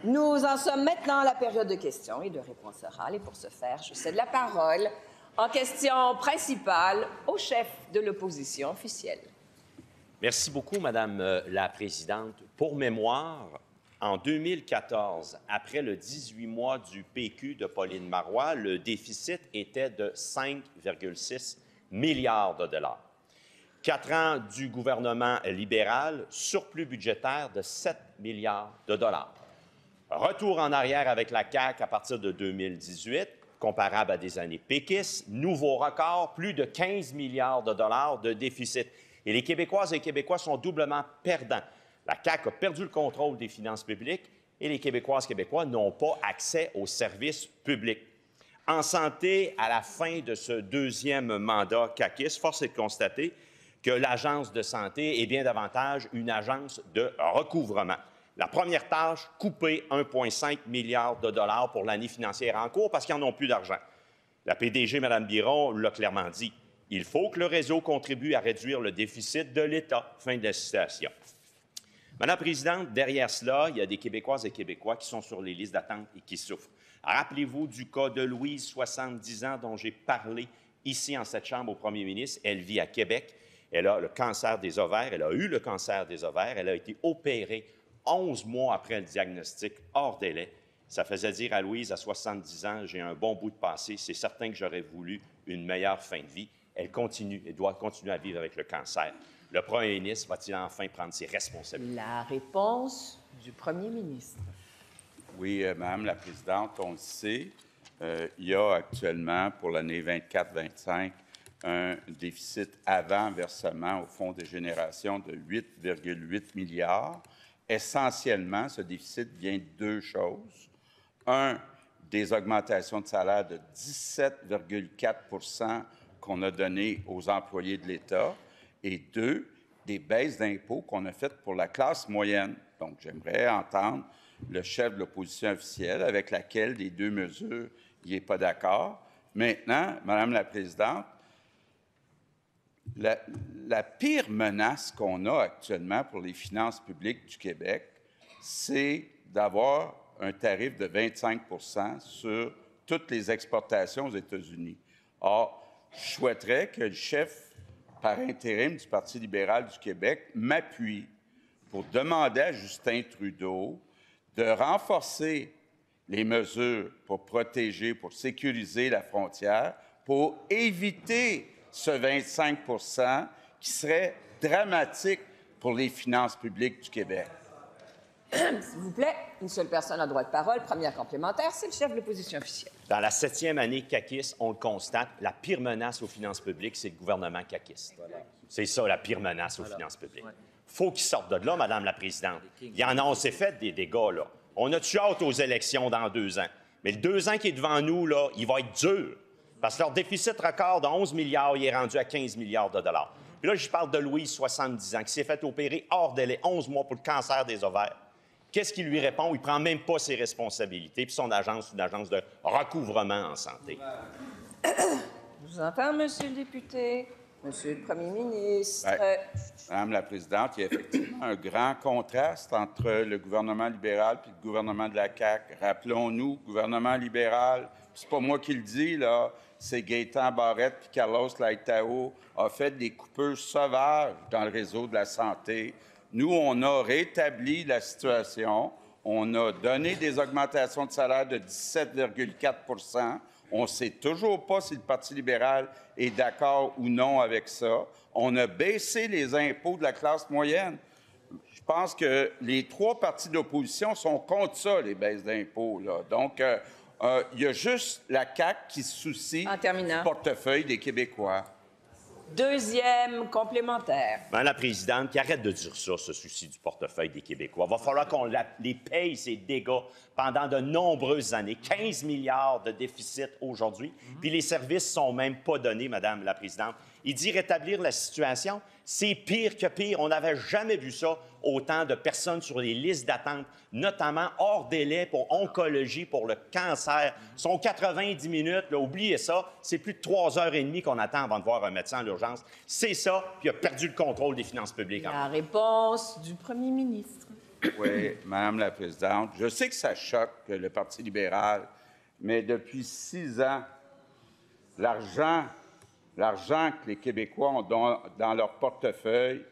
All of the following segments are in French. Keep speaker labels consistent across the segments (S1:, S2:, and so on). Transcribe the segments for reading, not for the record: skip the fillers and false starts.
S1: Nous en sommes maintenant à la période de questions et de réponses orales. Et pour ce faire, je cède la parole en question principale au chef de l'opposition officielle.
S2: Merci beaucoup, Madame la Présidente. Pour mémoire, en 2014, après le 18 mois du PQ de Pauline Marois, le déficit était de 5,6 milliards de dollars. 4 ans du gouvernement libéral, surplus budgétaire de 7 milliards de dollars. Retour en arrière avec la CAQ à partir de 2018, comparable à des années péquistes, nouveau record, plus de 15 milliards de dollars de déficit. Et les Québécoises et les Québécois sont doublement perdants. La CAQ a perdu le contrôle des finances publiques et les Québécoises et Québécois n'ont pas accès aux services publics. En santé, à la fin de ce deuxième mandat caquiste, force est de constater que l'Agence de santé est bien davantage une agence de recouvrement. La première tâche, couper 1,5 milliard de dollars pour l'année financière en cours parce qu'ils n'en ont plus d'argent. La PDG, Mme Biron, l'a clairement dit. Il faut que le réseau contribue à réduire le déficit de l'État. Fin de la citation. Madame la Présidente, derrière cela, il y a des Québécoises et Québécois qui sont sur les listes d'attente et qui souffrent. Rappelez-vous du cas de Louise, 70 ans, dont j'ai parlé ici en cette Chambre au premier ministre. Elle vit à Québec. Elle a le cancer des ovaires. Elle a eu le cancer des ovaires. Elle a été opérée 11 mois après le diagnostic, hors délai. Ça faisait dire à Louise, à 70 ans, j'ai un bon bout de passé. C'est certain que j'aurais voulu une meilleure fin de vie. Elle doit continuer à vivre avec le cancer. Le premier ministre va-t-il enfin prendre ses responsabilités?
S1: La réponse du premier ministre.
S3: Oui, Madame la Présidente, on le sait, il y a actuellement, pour l'année 24-25, un déficit avant versement au Fonds des générations de 8,8 milliards. Essentiellement, ce déficit vient de deux choses. Un, des augmentations de salaire de 17,4 qu'on a données aux employés de l'État. Et deux, des baisses d'impôts qu'on a faites pour la classe moyenne. Donc, j'aimerais entendre le chef de l'opposition officielle avec laquelle les deux mesures, il n'est pas d'accord. Maintenant, Madame la Présidente, la pire menace qu'on a actuellement pour les finances publiques du Québec, c'est d'avoir un tarif de 25 sur toutes les exportations aux États-Unis. Or, je souhaiterais que le chef par intérim du Parti libéral du Québec m'appuie pour demander à Justin Trudeau de renforcer les mesures pour protéger, pour sécuriser la frontière, pour éviter ce 25 qui serait dramatique pour les finances publiques du Québec.
S1: S'il vous plaît, une seule personne a droit de parole. Première complémentaire, c'est le chef de l'opposition officielle.
S2: Dans la 7e année caquiste, on le constate, la pire menace aux finances publiques, c'est le gouvernement caquiste. Voilà. C'est ça, la pire menace aux finances publiques. Il faut qu'il sorte de là, Madame la Présidente. Il y en a, on s'est fait des dégâts, là. On a-tu hâte aux élections dans 2 ans? Mais le 2 ans qui est devant nous, là, il va être dur. Parce que leur déficit record de 11 milliards, il est rendu à 15 milliards de dollars. Puis là, je parle de Louise, 70 ans, qui s'est fait opérer hors délai, 11 mois pour le cancer des ovaires. Qu'est-ce qu'il lui répond? Il ne prend même pas ses responsabilités. Puis son agence, c'est une agence de recouvrement en santé.
S1: Je vous entends, Monsieur le député. Monsieur le premier ministre.
S3: Madame la Présidente, il y a effectivement un grand contraste entre le gouvernement libéral et le gouvernement de la CAQ. Rappelons-nous, gouvernement libéral, c'est pas moi qui le dis, là, c'est Gaétan Barrette puis Carlos Laitao a fait des coupures sauvages dans le réseau de la santé. Nous, on a rétabli la situation. On a donné des augmentations de salaire de 17,4 On ne sait toujours pas si le Parti libéral est d'accord ou non avec ça. On a baissé les impôts de la classe moyenne. Je pense que les 3 partis d'opposition sont contre ça, les baisses d'impôts. Donc, il y a juste la CAQ qui se soucie du portefeuille des Québécois.
S1: Deuxième complémentaire.
S2: Madame la Présidente, qui arrête de dire ça, ce souci du portefeuille des Québécois. Il va falloir qu'on les paye, ces dégâts, pendant de nombreuses années. 15 milliards de déficit aujourd'hui, puis les services ne sont même pas donnés, Madame la Présidente. Il dit rétablir la situation. C'est pire que pire. On n'avait jamais vu ça, autant de personnes sur les listes d'attente, notamment hors délai pour oncologie, pour le cancer. Ils sont 90 minutes. Là, oubliez ça. C'est plus de 3h30 qu'on attend avant de voir un médecin en urgence. C'est ça, puis il a perdu le contrôle des finances publiques.
S1: La réponse du premier ministre.
S3: Oui, Madame la Présidente. Je sais que ça choque le Parti libéral, mais depuis 6 ans, l'argent que les Québécois ont dans leur portefeuille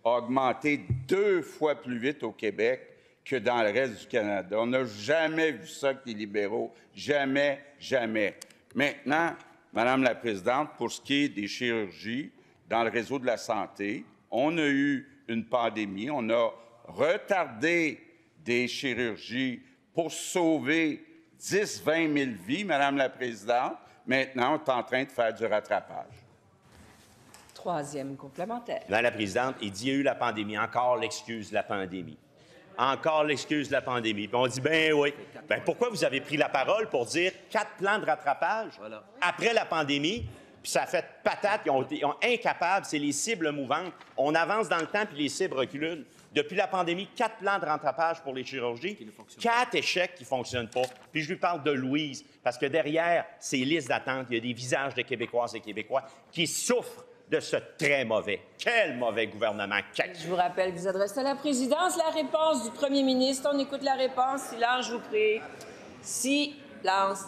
S3: a augmenté 2 fois plus vite au Québec que dans le reste du Canada. On n'a jamais vu ça que les libéraux. Jamais, jamais. Maintenant, Madame la Présidente, pour ce qui est des chirurgies dans le réseau de la santé, on a eu une pandémie, on a retardé des chirurgies pour sauver 10-20 000 vies, Madame la Présidente. Maintenant, on est en train de faire du rattrapage.
S1: Troisième complémentaire.
S2: Madame la Présidente, il dit qu'il y a eu la pandémie, encore l'excuse de la pandémie. Encore l'excuse de la pandémie. Puis on dit, ben oui. Ben pourquoi vous avez pris la parole pour dire 4 plans de rattrapage après la pandémie, puis ça a fait patate, ils ont été incapables, c'est les cibles mouvantes. On avance dans le temps, puis les cibles reculent. Depuis la pandémie, 4 plans de rattrapage pour les chirurgies, 4 échecs qui ne fonctionnent pas. Puis je lui parle de Louise, parce que derrière ces listes d'attente, il y a des visages de Québécoises et Québécois qui souffrent de ce très mauvais. Quel mauvais gouvernement!
S1: Je vous rappelle que vous adressez à la présidence la réponse du premier ministre. On écoute la réponse. Silence, je vous prie. Silence.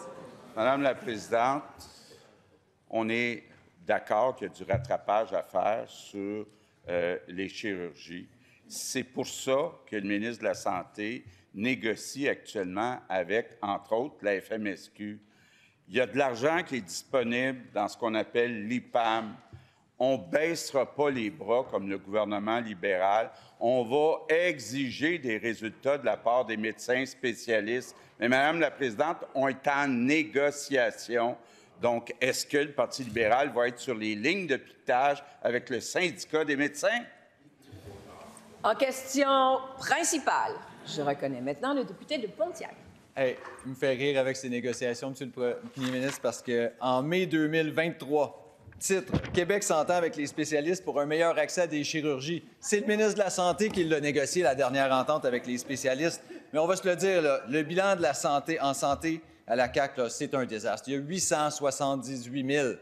S3: Madame la Présidente, on est d'accord qu'il y a du rattrapage à faire sur les chirurgies. C'est pour ça que le ministre de la Santé négocie actuellement avec, entre autres, la FMSQ. Il y a de l'argent qui est disponible dans ce qu'on appelle l'IPAM. On ne baissera pas les bras comme le gouvernement libéral. On va exiger des résultats de la part des médecins spécialistes. Mais, Madame la Présidente, on est en négociation. Donc, est-ce que le Parti libéral va être sur les lignes de piquetage avec le syndicat des médecins?
S1: En question principale, je reconnais maintenant le député de Pontiac.
S4: Hey, il me fait rire avec ces négociations, Monsieur le Premier ministre, parce qu'en mai 2023, titre « Québec s'entend avec les spécialistes pour un meilleur accès à des chirurgies ». C'est le ministre de la Santé qui l'a négocié, la dernière entente avec les spécialistes. Mais on va se le dire, là, le bilan de la santé en santé à la CAQ, c'est un désastre. Il y a 878 000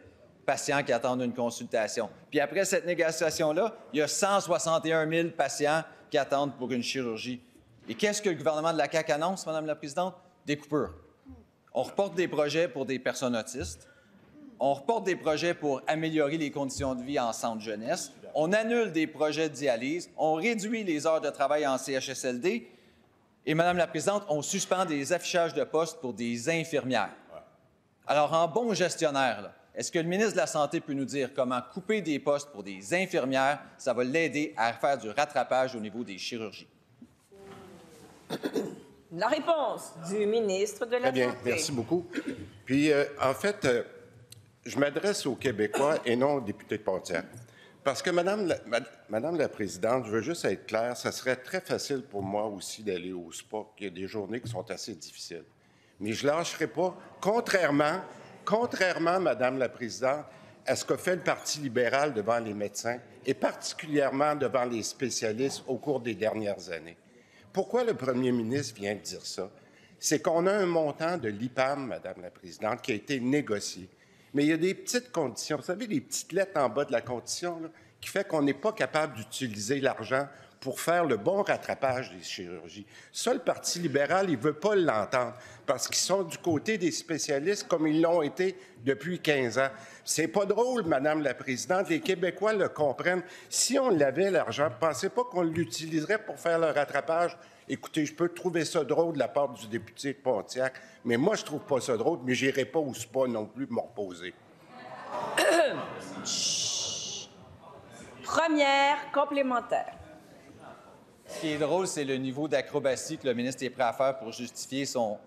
S4: patients qui attendent une consultation. Puis après cette négociation-là, il y a 161 000 patients qui attendent pour une chirurgie. Et qu'est-ce que le gouvernement de la CAQ annonce, Madame la Présidente? Des coupures. On reporte des projets pour des personnes autistes. On reporte des projets pour améliorer les conditions de vie en centre jeunesse. On annule des projets de dialyse. On réduit les heures de travail en CHSLD. Et, Madame la Présidente, on suspend des affichages de postes pour des infirmières. Alors, en bon gestionnaire, là, est-ce que le ministre de la Santé peut nous dire comment couper des postes pour des infirmières, ça va l'aider à faire du rattrapage au niveau des chirurgies?
S1: La réponse du ministre de la Santé.
S5: Très bien, merci beaucoup. Puis, en fait, je m'adresse aux Québécois et non aux députés de Pontiac. Parce que, Madame la Présidente, je veux juste être clair, ça serait très facile pour moi aussi d'aller au spa, qu'il y a des journées qui sont assez difficiles. Mais je ne lâcherai pas, contrairement, Madame la Présidente, à ce qu'a fait le Parti libéral devant les médecins et particulièrement devant les spécialistes au cours des dernières années. Pourquoi le premier ministre vient de dire ça? C'est qu'on a un montant de l'IPAM, Madame la Présidente, qui a été négocié. Mais il y a des petites conditions. Vous savez, les petites lettres en bas de la condition, là, qui fait qu'on n'est pas capable d'utiliser l'argent pour faire le bon rattrapage des chirurgies. Ça, le Parti libéral, il ne veut pas l'entendre parce qu'ils sont du côté des spécialistes comme ils l'ont été depuis 15 ans. C'est pas drôle, Madame la Présidente. Les Québécois le comprennent. Si on l'avait, l'argent, pensez pas qu'on l'utiliserait pour faire le rattrapage? Écoutez, je peux trouver ça drôle de la part du député de Pontiac, mais moi, je trouve pas ça drôle, mais j'irai pas au spa non plus me reposer.
S1: Première complémentaire.
S4: Ce qui est drôle, c'est le niveau d'acrobatie que le ministre est prêt à faire pour justifier son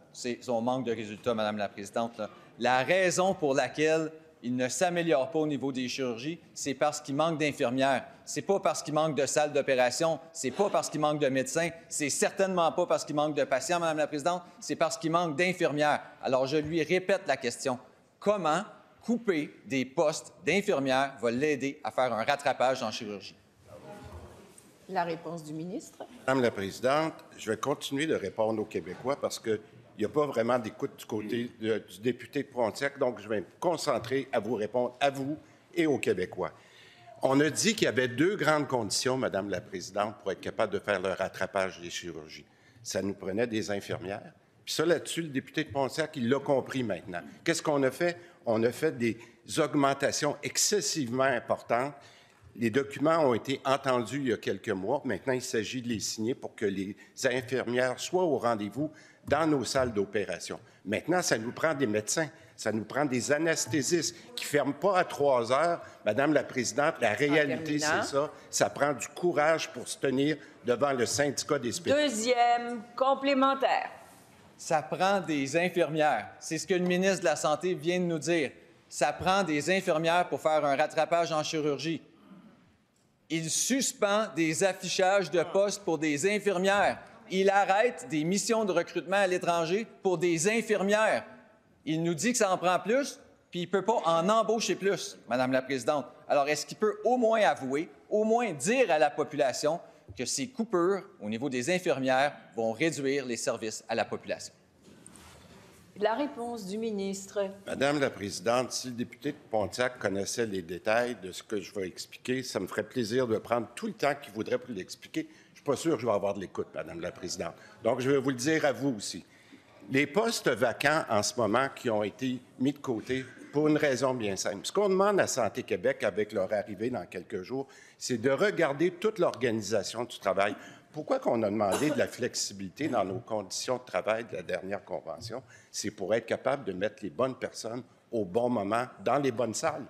S4: manque de résultats, Madame la Présidente. Là. La raison pour laquelle il ne s'améliore pas au niveau des chirurgies, c'est parce qu'il manque d'infirmières. C'est pas parce qu'il manque de salles d'opération, c'est pas parce qu'il manque de médecins, c'est certainement pas parce qu'il manque de patients, Madame la Présidente, c'est parce qu'il manque d'infirmières. Alors, je lui répète la question. Comment couper des postes d'infirmières va l'aider à faire un rattrapage en chirurgie?
S1: La réponse du ministre.
S5: Madame la Présidente, je vais continuer de répondre aux Québécois parce qu'il n'y a pas vraiment d'écoute du côté du député de Pontiac, donc je vais me concentrer à vous répondre, à vous et aux Québécois. On a dit qu'il y avait 2 grandes conditions, Madame la Présidente, pour être capable de faire le rattrapage des chirurgies. Ça nous prenait des infirmières. Puis ça, là-dessus, le député de Pontiac, il l'a compris maintenant. Qu'est-ce qu'on a fait? On a fait des augmentations excessivement importantes. Les documents ont été entendus il y a quelques mois. Maintenant, il s'agit de les signer pour que les infirmières soient au rendez-vous dans nos salles d'opération. Maintenant, ça nous prend des médecins. Ça nous prend des anesthésistes qui ne ferment pas à 3 heures. Madame la Présidente, la réalité, c'est ça. Ça prend du courage pour se tenir devant le syndicat des spécialistes.
S1: Deuxième complémentaire.
S4: Ça prend des infirmières. C'est ce que le ministre de la Santé vient de nous dire. Ça prend des infirmières pour faire un rattrapage en chirurgie. Il suspend des affichages de postes pour des infirmières. Il arrête des missions de recrutement à l'étranger pour des infirmières. Il nous dit que ça en prend plus, puis il ne peut pas en embaucher plus, Madame la Présidente. Alors, est-ce qu'il peut au moins avouer, au moins dire à la population que ces coupures au niveau des infirmières vont réduire les services à la population?
S1: La réponse du ministre.
S5: Madame la Présidente, si le député de Pontiac connaissait les détails de ce que je vais expliquer, ça me ferait plaisir de prendre tout le temps qu'il voudrait pour l'expliquer. Je ne suis pas sûr que je vais avoir de l'écoute, Madame la Présidente. Donc, je vais vous le dire à vous aussi. Les postes vacants en ce moment qui ont été mis de côté pour une raison bien simple. Ce qu'on demande à Santé Québec avec leur arrivée dans quelques jours, c'est de regarder toute l'organisation du travail. Pourquoi qu'on a demandé de la flexibilité dans nos conditions de travail de la dernière convention? C'est pour être capable de mettre les bonnes personnes au bon moment dans les bonnes salles.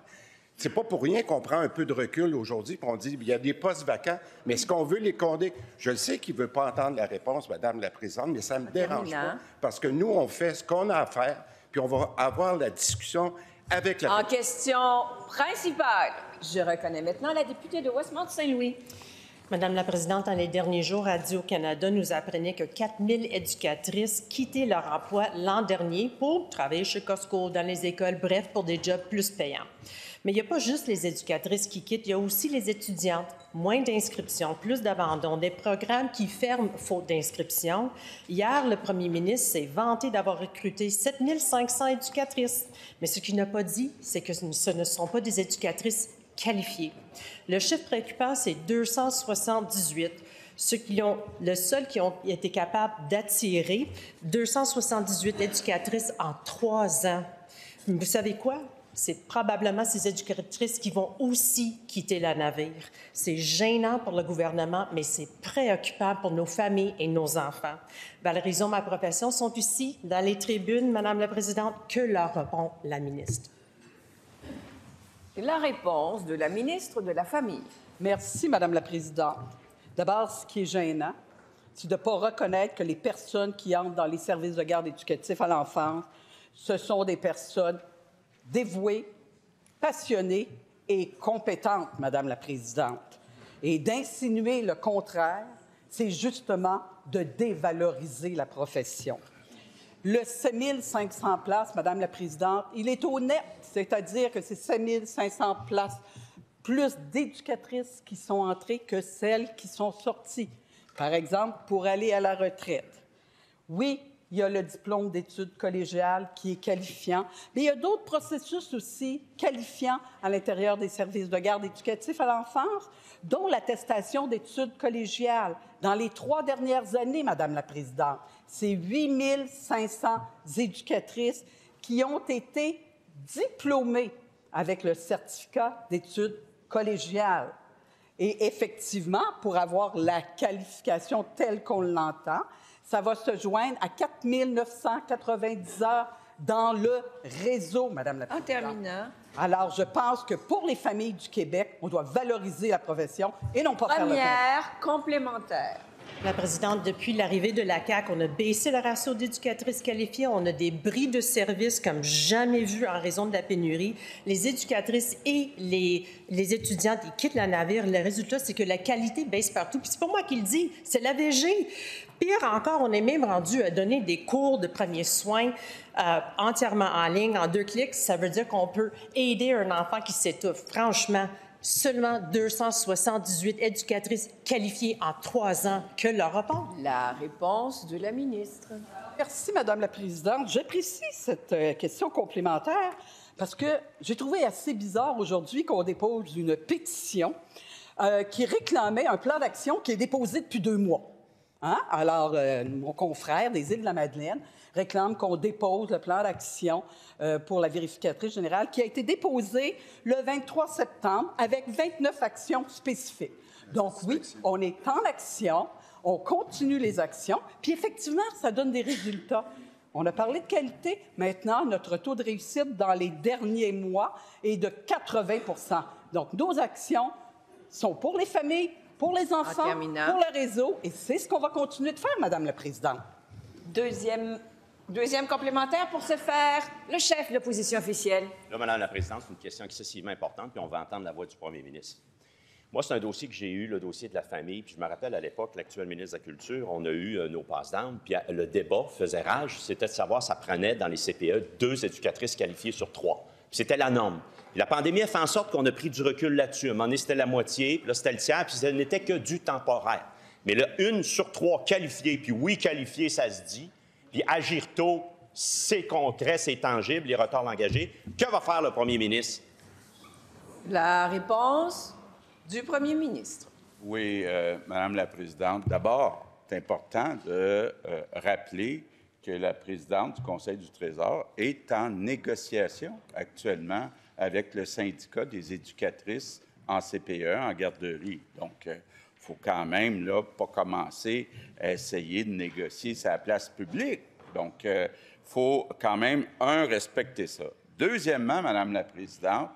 S5: C'est pas pour rien qu'on prend un peu de recul aujourd'hui et on dit qu'il y a des postes vacants, mais est-ce qu'on veut les conder? Je le sais qu'il ne veut pas entendre la réponse, Madame la Présidente, mais ça ne me dérange pas parce que nous, on fait ce qu'on a à faire puis on va avoir la discussion avec la...
S1: En question principale, je reconnais maintenant la députée de Westmount-Saint-Louis.
S6: Madame la Présidente, dans les derniers jours, Radio-Canada nous apprenait que 4 000 éducatrices quittaient leur emploi l'an dernier pour travailler chez Costco, dans les écoles, bref, pour des jobs plus payants. Mais il n'y a pas juste les éducatrices qui quittent, il y a aussi les étudiantes. Moins d'inscriptions, plus d'abandon, des programmes qui ferment faute d'inscription. Hier, le premier ministre s'est vanté d'avoir recruté 7 500 éducatrices. Mais ce qu'il n'a pas dit, c'est que ce ne sont pas des éducatrices qualifiées. Le chiffre préoccupant, c'est 278. Le seul qui ont été capables d'attirer 278 éducatrices en 3 ans. Vous savez quoi? C'est probablement ces éducatrices qui vont aussi quitter le navire. C'est gênant pour le gouvernement, mais c'est préoccupant pour nos familles et nos enfants. Valérie Zon, ma profession, sont ici, dans les tribunes, Madame la Présidente. Que leur répond la ministre?
S1: La réponse de la ministre de la Famille.
S7: Merci, Madame la Présidente. D'abord, ce qui est gênant, c'est de ne pas reconnaître que les personnes qui entrent dans les services de garde éducatifs à l'enfance, ce sont des personnes dévouées, passionnées et compétentes, Madame la Présidente. Et d'insinuer le contraire, c'est justement de dévaloriser la profession. Le 7 500 places, Madame la Présidente, il est au net, c'est-à-dire que c'est 7 500 places plus d'éducatrices qui sont entrées que celles qui sont sorties. Par exemple, pour aller à la retraite. Oui, il y a le diplôme d'études collégiales qui est qualifiant, mais il y a d'autres processus aussi qualifiants à l'intérieur des services de garde éducatifs à l'enfance, dont l'attestation d'études collégiales. Dans les 3 dernières années, Madame la Présidente, c'est 8 500 éducatrices qui ont été diplômées avec le certificat d'études collégiales. Et effectivement, pour avoir la qualification telle qu'on l'entend, ça va se joindre à 4 990 heures dans le réseau, Madame la Présidente.
S1: En terminant.
S7: Alors, je pense que pour les familles du Québec, on doit valoriser la profession et non pas faire le contraire.
S1: Première complémentaire.
S6: La Présidente, depuis l'arrivée de la CAQ, on a baissé le ratio d'éducatrices qualifiées. On a des bris de services comme jamais vu en raison de la pénurie. Les éducatrices et les étudiantes, ils quittent le navire. Le résultat, c'est que la qualité baisse partout. Puis c'est pas moi qui le dis, c'est l'AVG. Pire encore, on est même rendu à donner des cours de premiers soins entièrement en ligne, en 2 clics. Ça veut dire qu'on peut aider un enfant qui s'étouffe. Franchement, seulement 278 éducatrices qualifiées en 3 ans. Que leur répond?
S1: La réponse de la ministre.
S7: Merci, Madame la Présidente. J'apprécie cette question complémentaire Parce que j'ai trouvé assez bizarre aujourd'hui qu'on dépose une pétition qui réclamait un plan d'action qui est déposé depuis 2 mois. Hein? Alors, mon confrère des Îles-de-la-Madeleine réclame qu'on dépose le plan d'action pour la vérificatrice générale qui a été déposé le 23 septembre avec 29 actions spécifiques. Donc oui, on est en action, on continue les actions, puis effectivement, ça donne des résultats. On a parlé de qualité. Maintenant, notre taux de réussite dans les derniers mois est de 80 % Donc, nos actions sont pour les familles, pour les enfants, pour le réseau, et c'est ce qu'on va continuer de faire, Madame la Présidente.
S1: Deuxième complémentaire pour ce faire, le chef de l'opposition officielle.
S2: Là, Madame la Présidente, c'est une question excessivement importante, puis on va entendre la voix du premier ministre. Moi, c'est un dossier que j'ai eu, le dossier de la famille, puis je me rappelle à l'époque, l'actuel ministre de la Culture, on a eu nos passes d'armes, puis le débat faisait rage, c'était de savoir ça prenait dans les CPE 2 éducatrices qualifiées sur 3. Puis c'était la norme. Puis la pandémie a fait en sorte qu'on a pris du recul là-dessus. À un moment donné, c'était la moitié, puis là, c'était le tiers, puis ce n'était que du temporaire. Mais là, 1 sur 3 qualifiée, puis oui, qualifiée, ça se dit, puis agir tôt, c'est concret, c'est tangible, les retards engagés. Que va faire le premier ministre?
S1: La réponse du premier ministre.
S3: Oui, Madame la Présidente. D'abord, c'est important de rappeler que la présidente du Conseil du Trésor est en négociation actuellement avec le syndicat des éducatrices en CPE, en garderie. Donc, il faut quand même là, pas commencer à essayer de négocier sa place publique. Donc, il faut quand même, respecter ça. Deuxièmement, Madame la Présidente,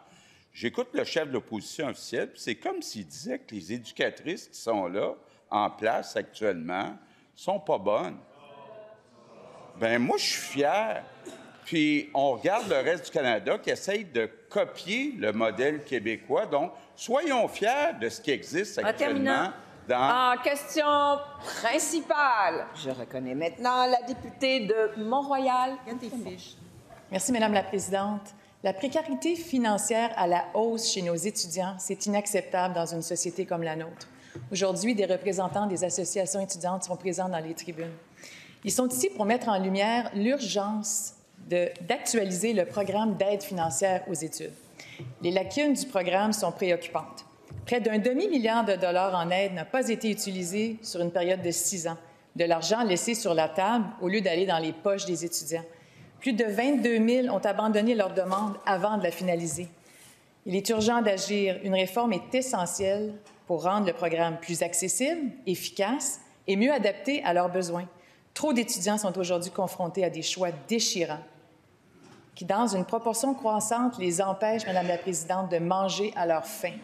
S3: j'écoute le chef de l'opposition officielle, puis c'est comme s'il disait que les éducatrices qui sont là, en place actuellement, sont pas bonnes. Bien, moi, je suis fier. Puis, on regarde le reste du Canada qui essaye de copier le modèle québécois. Donc, soyons fiers de ce qui existe actuellement.
S1: En question principale, je reconnais maintenant la députée de Mont-Royal.
S8: Merci, Madame la Présidente. La précarité financière à la hausse chez nos étudiants, c'est inacceptable dans une société comme la nôtre. Aujourd'hui, des représentants des associations étudiantes sont présents dans les tribunes. Ils sont ici pour mettre en lumière l'urgence d'actualiser le programme d'aide financière aux études. Les lacunes du programme sont préoccupantes. Près d'un demi-milliard de dollars en aide n'a pas été utilisé sur une période de 6 ans, de l'argent laissé sur la table au lieu d'aller dans les poches des étudiants. Plus de 22 000 ont abandonné leur demande avant de la finaliser. Il est urgent d'agir. Une réforme est essentielle pour rendre le programme plus accessible, efficace et mieux adapté à leurs besoins. Trop d'étudiants sont aujourd'hui confrontés à des choix déchirants qui, dans une proportion croissante, les empêchent, Madame la Présidente, de manger à leur faim.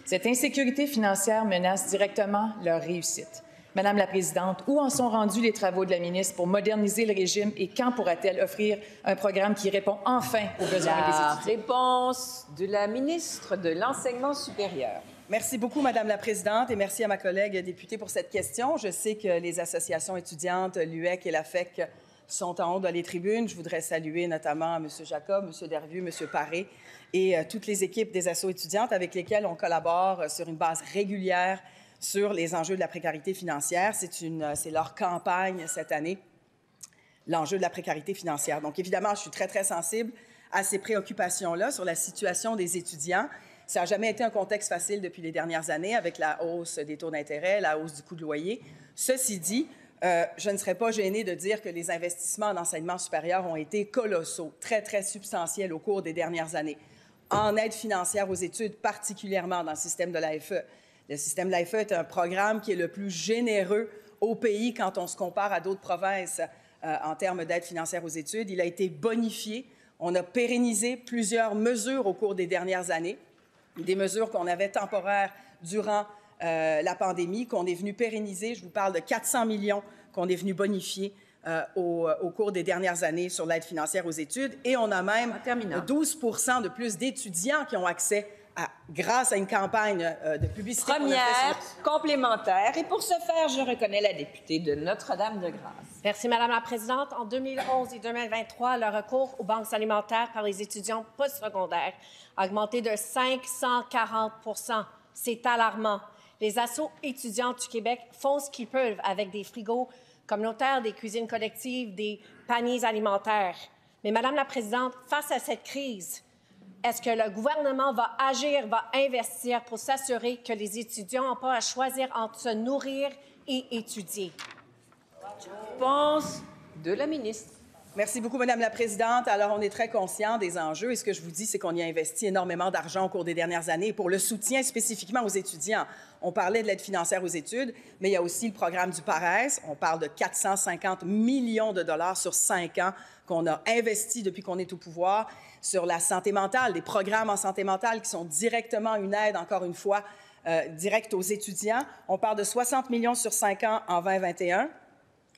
S8: Cette insécurité financière menace directement leur réussite. Madame la Présidente, où en sont rendus les travaux de la ministre pour moderniser le régime et quand pourra-t-elle offrir un programme qui répond enfin aux besoins des étudiants?
S1: Réponse de la ministre de l'Enseignement supérieur.
S9: Merci beaucoup, Madame la Présidente, et merci à ma collègue députée pour cette question. Je sais que les associations étudiantes, l'UEC et la FEC, sont en haut dans les tribunes. Je voudrais saluer notamment M. Jacob, M. Dervieux, M. Paré et toutes les équipes des assos étudiantes avec lesquelles on collabore sur une base régulière sur les enjeux de la précarité financière. C'est leur campagne cette année, l'enjeu de la précarité financière. Donc, évidemment, je suis très, très sensible à ces préoccupations-là sur la situation des étudiants. Ça n'a jamais été un contexte facile depuis les dernières années avec la hausse des taux d'intérêt, la hausse du coût de loyer. Ceci dit, je ne serais pas gênée de dire que les investissements en enseignement supérieur ont été colossaux, très, très substantiels au cours des dernières années, en aide financière aux études, particulièrement dans le système de l'AFE. Le système de l'AFE est un programme qui est le plus généreux au pays quand on se compare à d'autres provinces en termes d'aide financière aux études. Il a été bonifié. On a pérennisé plusieurs mesures au cours des dernières années, des mesures qu'on avait temporaires durant la pandémie, qu'on est venu pérenniser. Je vous parle de 400 millions qu'on est venu bonifier au cours des dernières années sur l'aide financière aux études. Et on a même 12 % de plus d'étudiants qui ont accès grâce à une campagne de publicité.
S1: Première complémentaire. Et pour ce faire, je reconnais la députée de Notre-Dame-de-Grâce.
S10: Merci, Madame la Présidente. En 2011 et 2023, le recours aux banques alimentaires par les étudiants postsecondaires a augmenté de 540 %. C'est alarmant. Les assos étudiantes du Québec font ce qu'ils peuvent avec des frigos communautaires, des cuisines collectives, des paniers alimentaires. Mais, Madame la Présidente, face à cette crise, Est-ce que le gouvernement va agir, va investir pour s'assurer que les étudiants n'ont pas à choisir entre se nourrir et étudier?
S1: Réponse de la ministre.
S9: Merci beaucoup, Madame la Présidente. Alors, on est très conscient des enjeux et ce que je vous dis, c'est qu'on y a investi énormément d'argent au cours des dernières années pour le soutien spécifiquement aux étudiants. On parlait de l'aide financière aux études, mais il y a aussi le programme du PARES. On parle de 450 millions de dollars sur 5 ans qu'on a investi depuis qu'on est au pouvoir sur la santé mentale, des programmes en santé mentale qui sont directement une aide, encore une fois, directe aux étudiants. On parle de 60 millions sur 5 ans en 2021.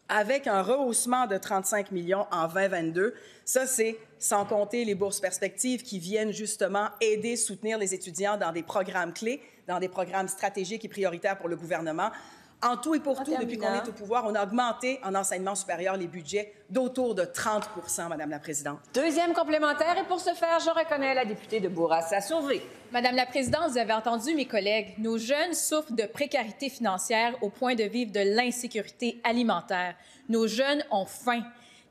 S9: Avec un rehaussement de 35 millions en 2022. Ça, c'est sans compter les bourses perspectives qui viennent justement aider, soutenir les étudiants dans des programmes clés, dans des programmes stratégiques et prioritaires pour le gouvernement. En tout et pour tout, depuis qu'on est au pouvoir, on a augmenté en enseignement supérieur les budgets d'autour de 30 % Madame la Présidente.
S1: Deuxième complémentaire, et pour ce faire, je reconnais la députée de Bourassa-Sauvé.
S11: Madame la Présidente, vous avez entendu mes collègues. Nos jeunes souffrent de précarité financière au point de vivre de l'insécurité alimentaire. Nos jeunes ont faim.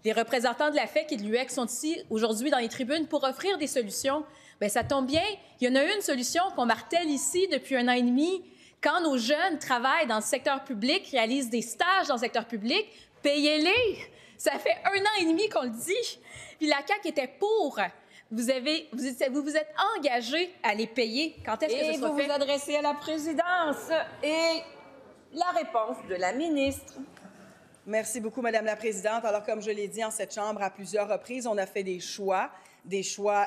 S11: Les représentants de la FEC et de l'UEC sont ici aujourd'hui dans les tribunes pour offrir des solutions. Bien, ça tombe bien, il y en a une solution qu'on martèle ici depuis 1 an et demi. Quand nos jeunes travaillent dans le secteur public, réalisent des stages dans le secteur public, payez-les! Ça fait 1 an et demi qu'on le dit. Puis la CAQ était pour. Vous vous êtes engagé à les payer. Quand est-ce que ça sera fait?
S1: Et vous vous adressez à la présidence. Et la réponse de la ministre.
S9: Merci beaucoup, Madame la Présidente. Alors, comme je l'ai dit en cette Chambre à plusieurs reprises, on a fait des choix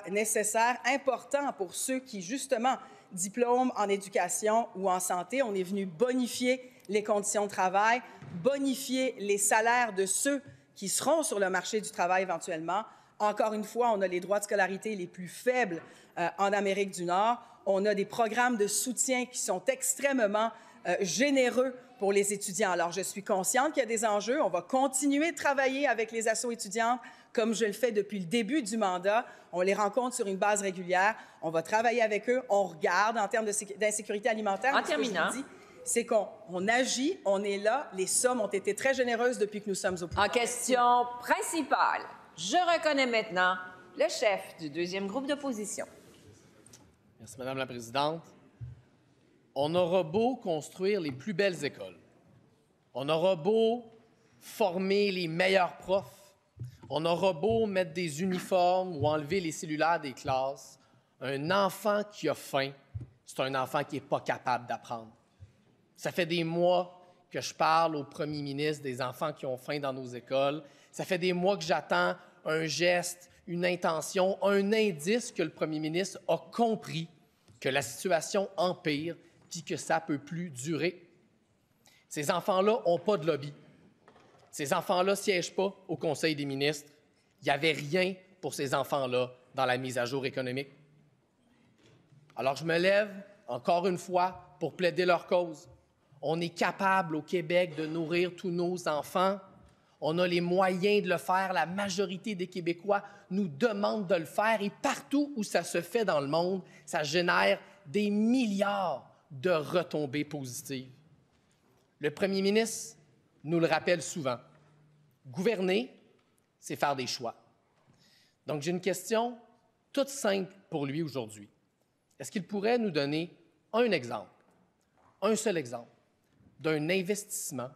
S9: nécessaires, importants pour ceux qui, justement, diplômes en éducation ou en santé. On est venu bonifier les conditions de travail, bonifier les salaires de ceux qui seront sur le marché du travail éventuellement. Encore une fois, on a les droits de scolarité les plus faibles en Amérique du Nord. On a des programmes de soutien qui sont extrêmement généreux pour les étudiants. Alors, je suis consciente qu'il y a des enjeux. On va continuer de travailler avec les assos étudiantes comme je le fais depuis le début du mandat. On les rencontre sur une base régulière. On va travailler avec eux. On regarde en termes d'insécurité alimentaire.
S1: En terminant,
S9: c'est qu'on agit, on est là. Les sommes ont été très généreuses depuis que nous sommes au pouvoir.
S1: En question principale, je reconnais maintenant le chef du deuxième groupe d'opposition.
S12: Merci, Madame la Présidente. On aura beau construire les plus belles écoles, on aura beau former les meilleurs profs, on aura beau mettre des uniformes ou enlever les cellulaires des classes, un enfant qui a faim, c'est un enfant qui n'est pas capable d'apprendre. Ça fait des mois que je parle au premier ministre des enfants qui ont faim dans nos écoles. Ça fait des mois que j'attends un geste, une intention, un indice que le premier ministre a compris que la situation empire puis que ça ne peut plus durer. Ces enfants-là n'ont pas de lobby. Ces enfants-là ne siègent pas au Conseil des ministres. Il n'y avait rien pour ces enfants-là dans la mise à jour économique. Alors, je me lève, encore une fois, pour plaider leur cause. On est capable au Québec de nourrir tous nos enfants. On a les moyens de le faire. La majorité des Québécois nous demandent de le faire. Et partout où ça se fait dans le monde, ça génère des milliards de retombées positives. Le premier ministre nous le rappelle souvent. Gouverner, c'est faire des choix. Donc, j'ai une question toute simple pour lui aujourd'hui. Est-ce qu'il pourrait nous donner un exemple, un seul exemple, d'un investissement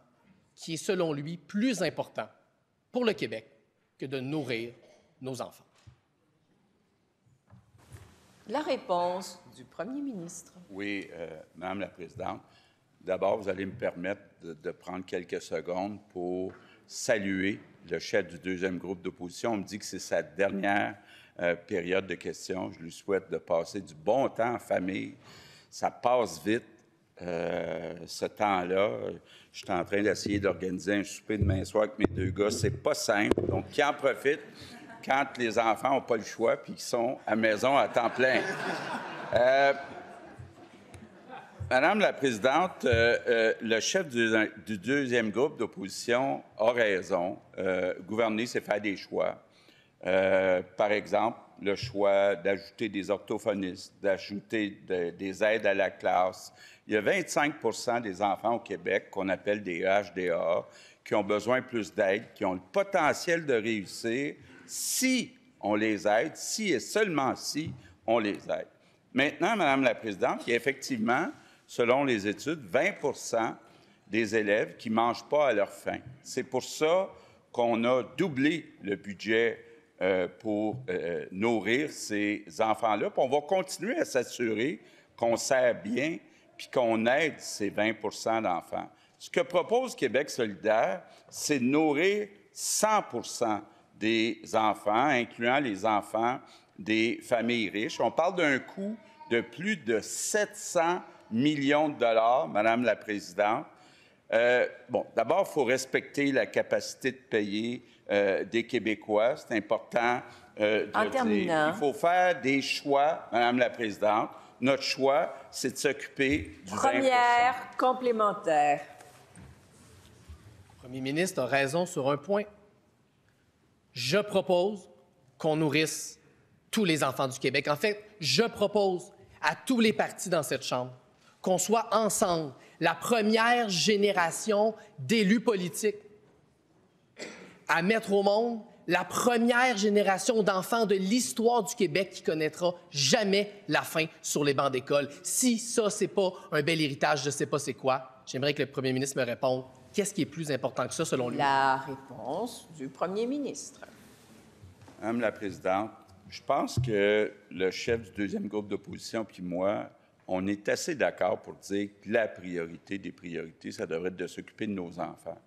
S12: qui est, selon lui, plus important pour le Québec que de nourrir nos enfants?
S1: La réponse du premier ministre.
S3: Oui, Madame la Présidente. D'abord, vous allez me permettre de prendre quelques secondes pour saluer le chef du deuxième groupe d'opposition. On me dit que c'est sa dernière période de questions. Je lui souhaite de passer du bon temps en famille. Ça passe vite, ce temps-là. Je suis en train d'essayer d'organiser un souper demain soir avec mes 2 gars. C'est pas simple. Donc, qui en profite quand les enfants n'ont pas le choix puis qu'ils sont à la maison à temps plein. Madame la Présidente, le chef du deuxième groupe d'opposition a raison. Gouverner, c'est faire des choix. Par exemple, le choix d'ajouter des orthophonistes, d'ajouter des aides à la classe. Il y a 25 des enfants au Québec qu'on appelle des HDA qui ont besoin plus d'aide, qui ont le potentiel de réussir si on les aide, si et seulement si on les aide. Maintenant, Madame la Présidente, il y a effectivement, selon les études, 20 des élèves qui ne mangent pas à leur faim. C'est pour ça qu'on a doublé le budget pour nourrir ces enfants-là. Puis on va continuer à s'assurer qu'on sert bien puis qu'on aide ces 20 d'enfants. Ce que propose Québec solidaire, c'est de nourrir 100 des enfants, incluant les enfants des familles riches. On parle d'un coût de plus de 700 millions de dollars, Madame la Présidente. D'abord, il faut respecter la capacité de payer des Québécois. C'est important de dire. Il faut faire des choix, Madame la Présidente. Notre choix, c'est de s'occuper du 20
S1: Première complémentaire.
S12: Le premier ministre a raison sur un point. Je propose qu'on nourrisse tous les enfants du Québec. En fait, je propose à tous les partis dans cette Chambre qu'on soit ensemble, la première génération d'élus politiques, à mettre au monde la première génération d'enfants de l'histoire du Québec qui connaîtra jamais la faim sur les bancs d'école. Si ça, c'est pas un bel héritage, je ne sais pas c'est quoi. J'aimerais que le premier ministre me réponde. Qu'est-ce qui est plus important que ça, selon lui?
S1: La réponse du premier ministre.
S3: Madame la Présidente, je pense que le chef du deuxième groupe d'opposition puis moi, on est assez d'accord pour dire que la priorité des priorités, ça devrait être de s'occuper de nos enfants.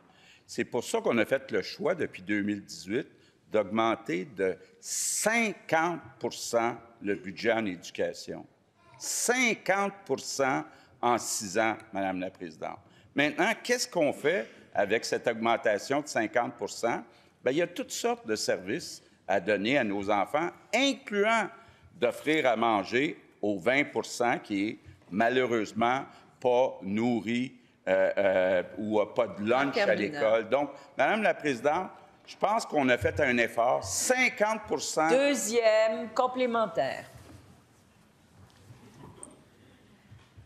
S3: C'est pour ça qu'on a fait le choix, depuis 2018, d'augmenter de 50 le budget en éducation. 50 en 6 ans, Madame la Présidente. Maintenant, qu'est-ce qu'on fait avec cette augmentation de 50 Bien, il y a toutes sortes de services à donner à nos enfants, incluant d'offrir à manger aux 20 qui est malheureusement pas nourri ou pas de lunch à l'école. Donc, Madame la Présidente, je pense qu'on a fait un effort. 50
S1: Deuxième complémentaire.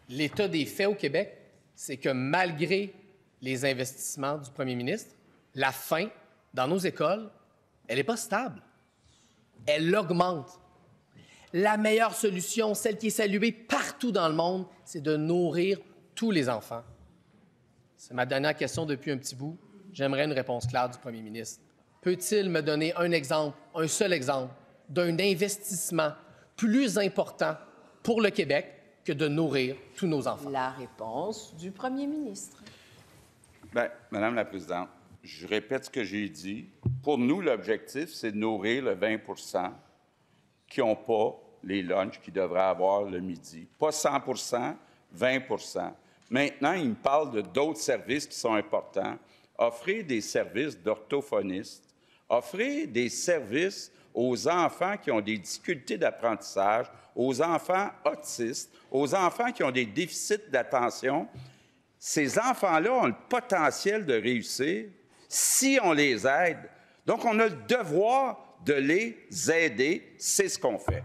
S12: L'état des faits au Québec, c'est que malgré les investissements du premier ministre, la faim dans nos écoles, elle n'est pas stable. Elle augmente. La meilleure solution, celle qui est saluée partout dans le monde, c'est de nourrir tous les enfants. C'est ma dernière question depuis un petit bout. J'aimerais une réponse claire du premier ministre. Peut-il me donner un exemple, un seul exemple, d'un investissement plus important pour le Québec que de nourrir tous nos enfants?
S1: La réponse du premier ministre.
S3: Bien, Madame la Présidente, je répète ce que j'ai dit. Pour nous, l'objectif, c'est de nourrir le 20 qui n'ont pas les lunchs qu'ils devraient avoir le midi. Pas 100 20 Maintenant, il me parle de d'autres services qui sont importants. Offrir des services d'orthophonistes, offrir des services aux enfants qui ont des difficultés d'apprentissage, aux enfants autistes, aux enfants qui ont des déficits d'attention. Ces enfants-là ont le potentiel de réussir si on les aide. Donc, on a le devoir de les aider. C'est ce qu'on fait.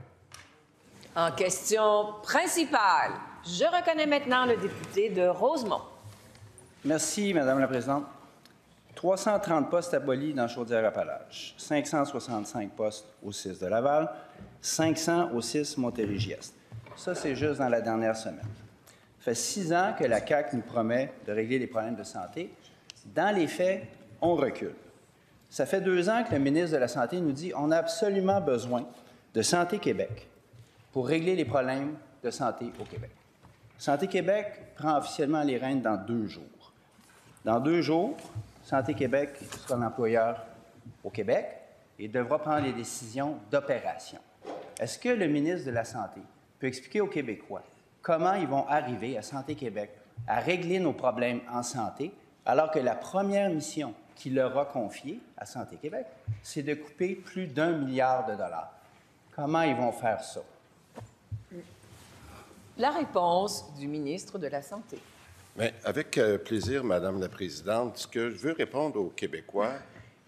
S1: En question principale, je reconnais maintenant le député de Rosemont.
S13: Merci, Madame la Présidente. 330 postes abolis dans Chaudière-Appalaches, 565 postes au 6 de Laval, 500 au 6 Montérégie-Est. Ça, c'est juste dans la dernière semaine. Ça fait 6 ans que la CAQ nous promet de régler les problèmes de santé. Dans les faits, on recule. Ça fait 2 ans que le ministre de la Santé nous dit qu'on a absolument besoin de Santé Québec pour régler les problèmes de santé au Québec. Santé Québec prend officiellement les rênes dans 2 jours. Dans 2 jours, Santé Québec sera l'employeur au Québec et devra prendre les décisions d'opération. Est-ce que le ministre de la Santé peut expliquer aux Québécois comment ils vont arriver à Santé Québec à régler nos problèmes en santé, alors que la première mission qu'il leur a confiée à Santé Québec, c'est de couper plus d'1 milliard de dollars? Comment ils vont faire ça?
S1: La réponse du ministre de la Santé.
S5: Bien, avec plaisir, Madame la Présidente. Ce que je veux répondre aux Québécois,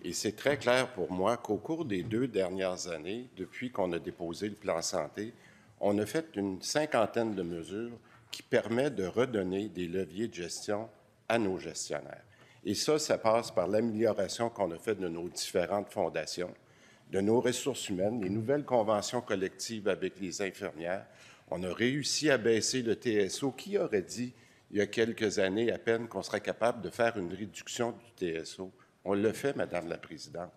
S5: et c'est très clair pour moi, qu'au cours des 2 dernières années, depuis qu'on a déposé le plan santé, on a fait une 50aine de mesures qui permettent de redonner des leviers de gestion à nos gestionnaires. Et ça passe par l'amélioration qu'on a faite de nos différentes fondations. de nos ressources humaines, les nouvelles conventions collectives avec les infirmières. On a réussi à baisser le TSO. Qui aurait dit, il y a quelques années à peine, qu'on serait capable de faire une réduction du TSO? On le fait, Madame la Présidente.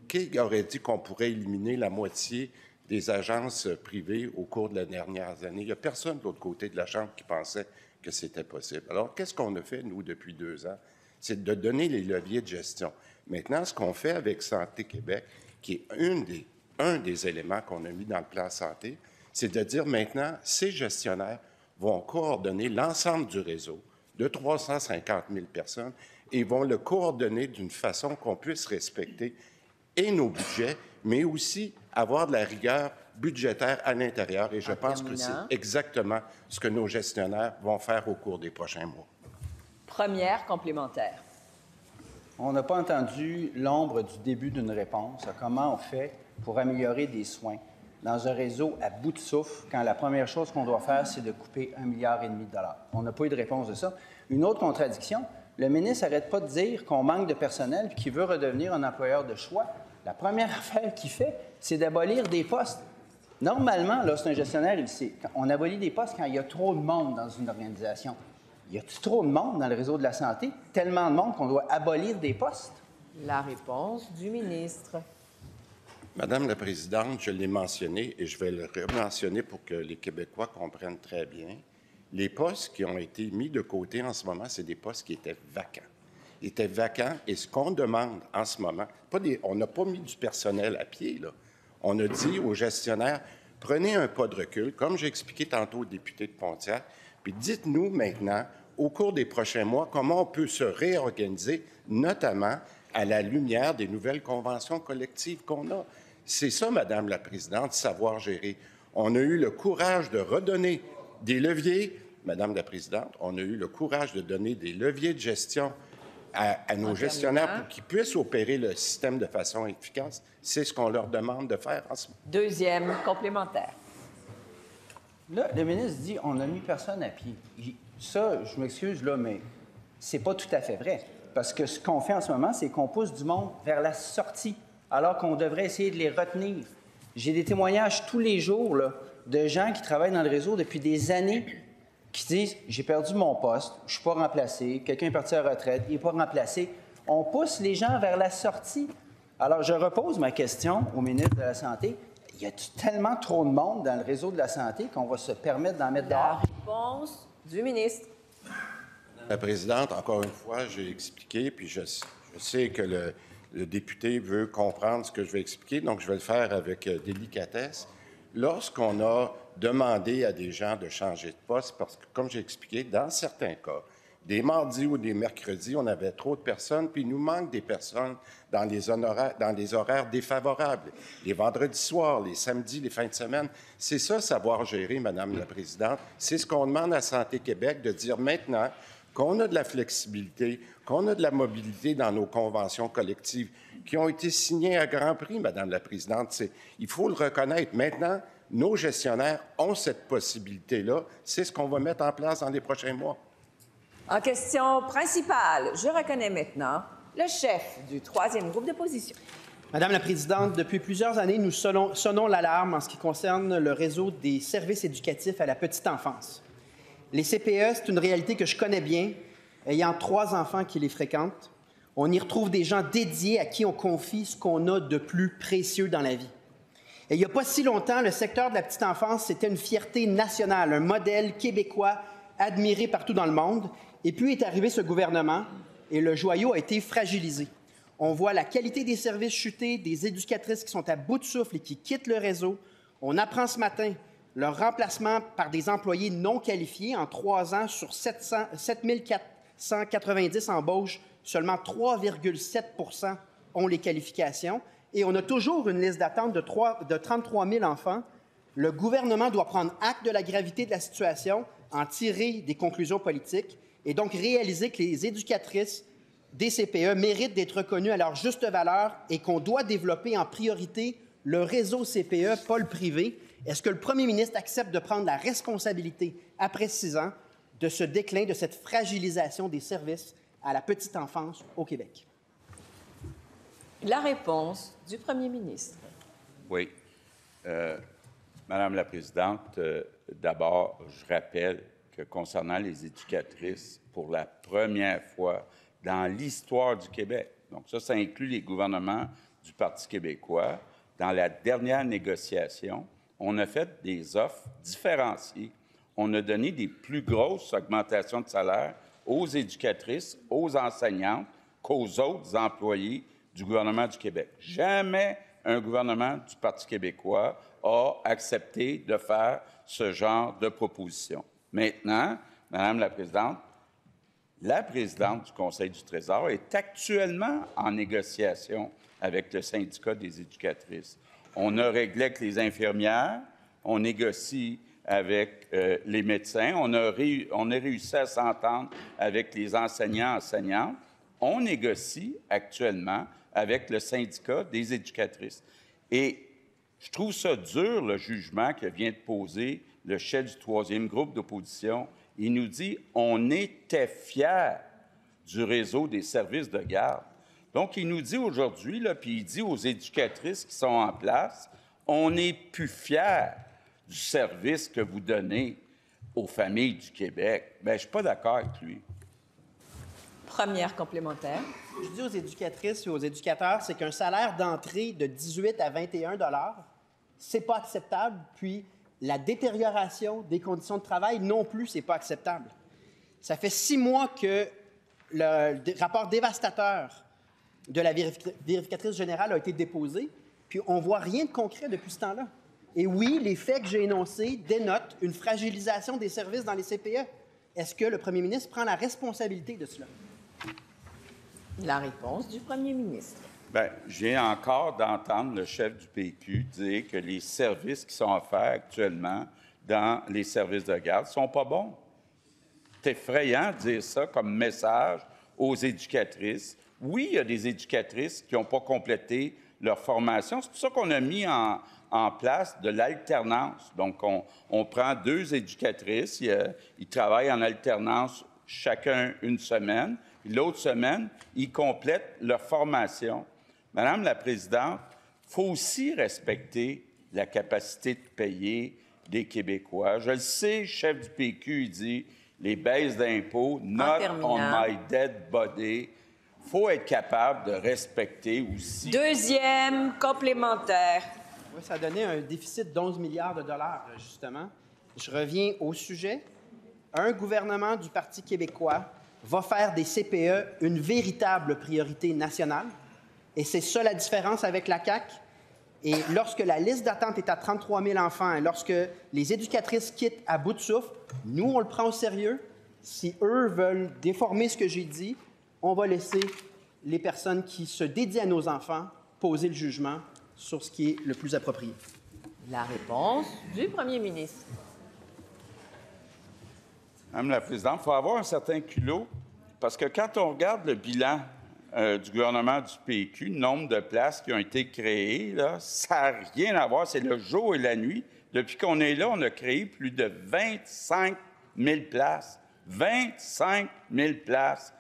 S5: Qui aurait dit qu'on pourrait éliminer la moitié des agences privées au cours de la dernière année? Il n'y a personne de l'autre côté de la Chambre qui pensait que c'était possible. Alors, qu'est-ce qu'on a fait, nous, depuis 2 ans? C'est de donner les leviers de gestion. Maintenant, ce qu'on fait avec Santé Québec, qui est un des éléments qu'on a mis dans le plan santé, c'est de dire maintenant, ces gestionnaires vont coordonner l'ensemble du réseau de 350 000 personnes et vont le coordonner d'une façon qu'on puisse respecter et nos budgets, mais aussi avoir de la rigueur budgétaire à l'intérieur. Et je pense que c'est exactement ce que nos gestionnaires vont faire au cours des prochains mois.
S1: Première complémentaire.
S13: On n'a pas entendu l'ombre du début d'une réponse à comment on fait pour améliorer des soins dans un réseau à bout de souffle quand la première chose qu'on doit faire, c'est de couper 1,5 milliard de dollars. On n'a pas eu de réponse de ça. Une autre contradiction, le ministre n'arrête pas de dire qu'on manque de personnel et qu'il veut redevenir un employeur de choix. La première affaire qu'il fait, c'est d'abolir des postes. Normalement, là, c'est un gestionnaire, on abolit des postes quand il y a trop de monde dans une organisation. Y a-t-il trop de monde dans le réseau de la santé? Tellement de monde qu'on doit abolir des postes?
S1: La réponse du ministre.
S5: Madame la Présidente, je l'ai mentionné et je vais le rementionner pour que les Québécois comprennent très bien. Les postes qui ont été mis de côté en ce moment, c'est des postes qui étaient vacants. Ils étaient vacants et ce qu'on demande en ce moment, on n'a pas mis du personnel à pied, là. On a dit aux gestionnaires, prenez un pas de recul, comme j'ai expliqué tantôt au député de Pontiac, puis dites-nous maintenant, au cours des prochains mois, comment on peut se réorganiser, notamment à la lumière des nouvelles conventions collectives qu'on a. C'est ça, Madame la Présidente, savoir gérer. On a eu le courage de redonner des leviers, Madame la Présidente, on a eu le courage de donner des leviers de gestion à nos gestionnaires pour qu'ils puissent opérer le système de façon efficace. C'est ce qu'on leur demande de faire en ce moment.
S1: Deuxième complémentaire.
S13: Là, le ministre dit on n'a mis personne à pied. Ça, je m'excuse, là, mais c'est pas tout à fait vrai. Parce que ce qu'on fait en ce moment, c'est qu'on pousse du monde vers la sortie, alors qu'on devrait essayer de les retenir. J'ai des témoignages tous les jours là, de gens qui travaillent dans le réseau depuis des années qui disent « J'ai perdu mon poste, je ne suis pas remplacé, quelqu'un est parti à la retraite, il n'est pas remplacé. » On pousse les gens vers la sortie. Alors, je repose ma question au ministre de la Santé. Y a-t-il tellement trop de monde dans le réseau de la santé qu'on va se permettre d'en mettre dehors?
S1: La réponse du ministre.
S5: La Présidente, encore une fois, j'ai expliqué, puis je sais que le député veut comprendre ce que je vais expliquer, donc je vais le faire avec délicatesse. Lorsqu'on a demandé à des gens de changer de poste, parce que, comme j'ai expliqué, dans certains cas, des mardis ou des mercredis, on avait trop de personnes, puis il nous manque des personnes dans les horaires défavorables, les vendredis soirs, les samedis, les fins de semaine. C'est ça, savoir gérer, Madame la Présidente. C'est ce qu'on demande à Santé Québec, de dire maintenant qu'on a de la flexibilité, qu'on a de la mobilité dans nos conventions collectives qui ont été signées à grand prix, Madame la Présidente. Il faut le reconnaître. Maintenant, nos gestionnaires ont cette possibilité-là. C'est ce qu'on va mettre en place dans les prochains mois.
S1: En question principale, je reconnais maintenant le chef du troisième groupe d'opposition.
S14: Madame la Présidente, depuis plusieurs années, nous sonnons l'alarme en ce qui concerne le réseau des services éducatifs à la petite enfance. Les CPE, c'est une réalité que je connais bien, ayant 3 enfants qui les fréquentent. On y retrouve des gens dédiés à qui on confie ce qu'on a de plus précieux dans la vie. Et il n'y a pas si longtemps, le secteur de la petite enfance, c'était une fierté nationale, un modèle québécois admiré partout dans le monde. Et puis est arrivé ce gouvernement et le joyau a été fragilisé. On voit la qualité des services chuter, des éducatrices qui sont à bout de souffle et qui quittent le réseau. On apprend ce matin leur remplacement par des employés non qualifiés. En 3 ans, sur 7 490 embauches, seulement 3,7 ont les qualifications. Et on a toujours une liste d'attente de 33 000 enfants. Le gouvernement doit prendre acte de la gravité de la situation, en tirer des conclusions politiques et donc réaliser que les éducatrices des CPE méritent d'être reconnues à leur juste valeur et qu'on doit développer en priorité le réseau CPE, pas le privé. Est-ce que le premier ministre accepte de prendre la responsabilité, après 6 ans, de ce déclin, de cette fragilisation des services à la petite enfance au Québec?
S1: La réponse du premier ministre.
S3: Oui. Madame la Présidente, d'abord, je rappelle que concernant les éducatrices, pour la première fois dans l'histoire du Québec, donc ça inclut les gouvernements du Parti québécois, dans la dernière négociation, on a fait des offres différenciées. On a donné des plus grosses augmentations de salaire aux éducatrices, aux enseignantes, qu'aux autres employés du gouvernement du Québec. Jamais un gouvernement du Parti québécois a accepté de faire ce genre de proposition. Maintenant, Madame la Présidente du Conseil du Trésor est actuellement en négociation avec le syndicat des éducatrices. On a réglé avec les infirmières, on négocie avec les médecins, on a réussi à s'entendre avec les enseignants-enseignantes. On négocie actuellement avec le syndicat des éducatrices. Et je trouve ça dur, le jugement que vient de poser le chef du troisième groupe d'opposition. Il nous dit « on était fiers du réseau des services de garde ». Donc, il nous dit aujourd'hui, puis il dit aux éducatrices qui sont en place, on n'est plus fiers du service que vous donnez aux familles du Québec. Bien, je ne suis pas d'accord avec lui.
S1: Première complémentaire.
S14: Je dis aux éducatrices et aux éducateurs, c'est qu'un salaire d'entrée de 18 à 21 $, c'est pas acceptable. Puis, la détérioration des conditions de travail non plus, c'est pas acceptable. Ça fait 6 mois que le rapport dévastateur de la vérificatrice générale a été déposé, puis on voit rien de concret depuis ce temps-là. Et oui, les faits que j'ai énoncés dénotent une fragilisation des services dans les CPE. Est-ce que le premier ministre prend la responsabilité de cela?
S1: La réponse du premier ministre.
S3: Bien, je viens encore d'entendre le chef du PQ dire que les services qui sont offerts actuellement dans les services de garde ne sont pas bons. C'est effrayant de dire ça comme message aux éducatrices. Oui, il y a des éducatrices qui n'ont pas complété leur formation. C'est pour ça qu'on a mis en place de l'alternance. Donc, on prend 2 éducatrices, ils travaillent en alternance chacun une semaine. L'autre semaine, ils complètent leur formation. Madame la Présidente, il faut aussi respecter la capacité de payer des Québécois. Je le sais, le chef du PQ, il dit les baisses d'impôts, not on my dead body. Il faut être capable de respecter aussi.
S1: Deuxième complémentaire.
S14: Oui, ça a donné un déficit d'11 milliards de dollars, justement. Je reviens au sujet. Un gouvernement du Parti québécois va faire des CPE une véritable priorité nationale. Et c'est ça la différence avec la CAQ. Et lorsque la liste d'attente est à 33 000 enfants et lorsque les éducatrices quittent à bout de souffle, nous, on le prend au sérieux. Si eux veulent déformer ce que j'ai dit, on va laisser les personnes qui se dédient à nos enfants poser le jugement sur ce qui est le plus approprié.
S1: La réponse du premier ministre.
S3: Madame la Présidente, il faut avoir un certain culot, parce que quand on regarde le bilan du gouvernement du PQ, le nombre de places qui ont été créées, là, ça n'a rien à voir, c'est le jour et la nuit. Depuis qu'on est là, on a créé plus de 25 000 places. 25 000 places.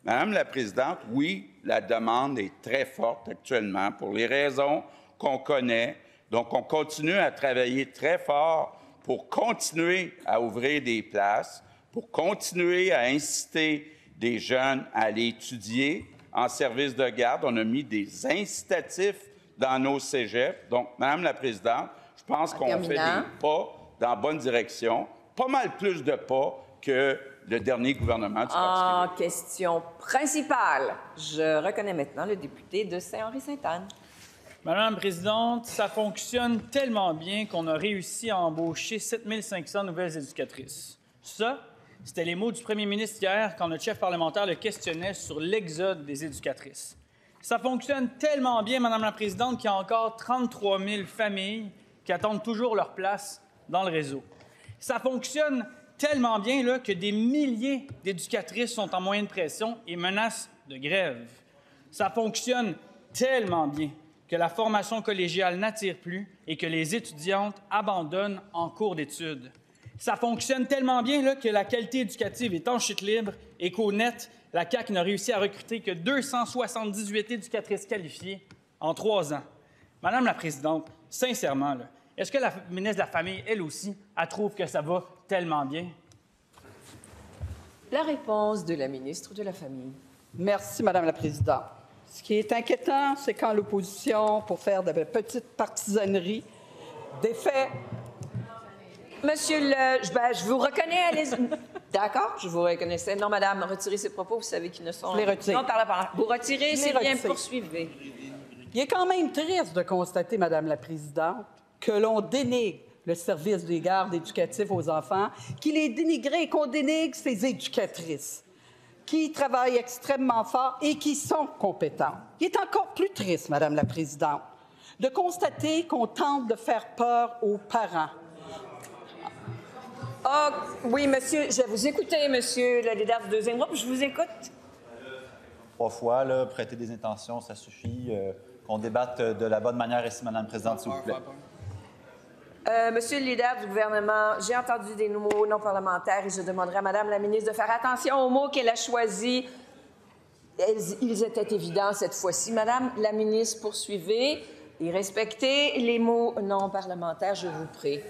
S3: Madame la Présidente, oui, la demande est très forte actuellement pour les raisons qu'on connaît. Donc, on continue à travailler très fort pour continuer à ouvrir des places, pour continuer à inciter des jeunes à aller étudier en service de garde. On a mis des incitatifs dans nos cégeps. Donc, Madame la Présidente, je pense qu'on fait des pas dans la bonne direction, pas mal plus de pas que le dernier gouvernement du Parti québécois.
S1: Question principale. Je reconnais maintenant le député de Saint-Henri-Sainte-Anne.
S15: Madame la Présidente, ça fonctionne tellement bien qu'on a réussi à embaucher 7 500 nouvelles éducatrices. Ça, c'était les mots du premier ministre hier quand notre chef parlementaire le questionnait sur l'exode des éducatrices. Ça fonctionne tellement bien, Madame la Présidente, qu'il y a encore 33 000 familles qui attendent toujours leur place dans le réseau. Ça fonctionne tellement bien là, que des milliers d'éducatrices sont en moyenne pression et menacent de grève. Ça fonctionne tellement bien que la formation collégiale n'attire plus et que les étudiantes abandonnent en cours d'études. Ça fonctionne tellement bien là, que la qualité éducative est en chute libre et qu'au net, la CAQ n'a réussi à recruter que 278 éducatrices qualifiées en 3 ans. Madame la Présidente, sincèrement, là, est-ce que la ministre de la Famille, elle aussi, elle trouve que ça va tellement bien?
S1: La réponse de la ministre de la Famille.
S7: Merci, Madame la Présidente. Ce qui est inquiétant, c'est quand l'opposition, pour faire de petites partisaneries, défait.
S1: Monsieur je vous reconnais, allez-y. D'accord, je vous reconnaissais. Non, madame, retirez ces propos, vous savez qu'ils ne sont...
S7: Je les retire.
S1: Non, par là. Vous retirez, c'est bien,
S7: retire.
S1: poursuivez.
S7: Il est quand même triste de constater, Madame la Présidente, que l'on dénigre le service des gardes éducatifs aux enfants, qu'il est dénigré et qu'on dénigre ces éducatrices qui travaillent extrêmement fort et qui sont compétentes. Il est encore plus triste, Madame la Présidente, de constater qu'on tente de faire peur aux parents.
S1: Oh, oui, monsieur, je vais vous écouter, monsieur le leader du deuxième groupe. Je vous écoute.
S16: 3 fois, là, prêter des intentions, ça suffit. Qu'on débatte de la bonne manière ici, Madame la Présidente, s'il vous plaît.
S1: Monsieur le leader du gouvernement, j'ai entendu des mots non parlementaires et je demanderai à Madame la ministre de faire attention aux mots qu'elle a choisis. Ils étaient évidents cette fois-ci. Madame la ministre, poursuivez et respectez les mots non parlementaires, je vous prie.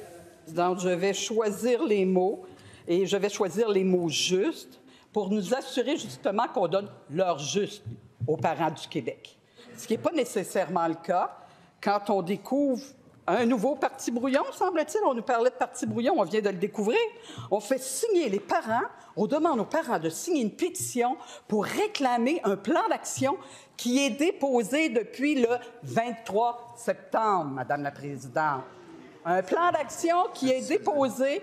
S7: Donc, je vais choisir les mots et je vais choisir les mots justes pour nous assurer justement qu'on donne l'heure juste aux parents du Québec. Ce qui n'est pas nécessairement le cas quand on découvre un nouveau parti brouillon, semble-t-il. On nous parlait de parti brouillon, on vient de le découvrir. On fait signer les parents, on demande aux parents de signer une pétition pour réclamer un plan d'action qui est déposé depuis le 23 septembre, Madame la Présidente. Un plan d'action qui est déposé,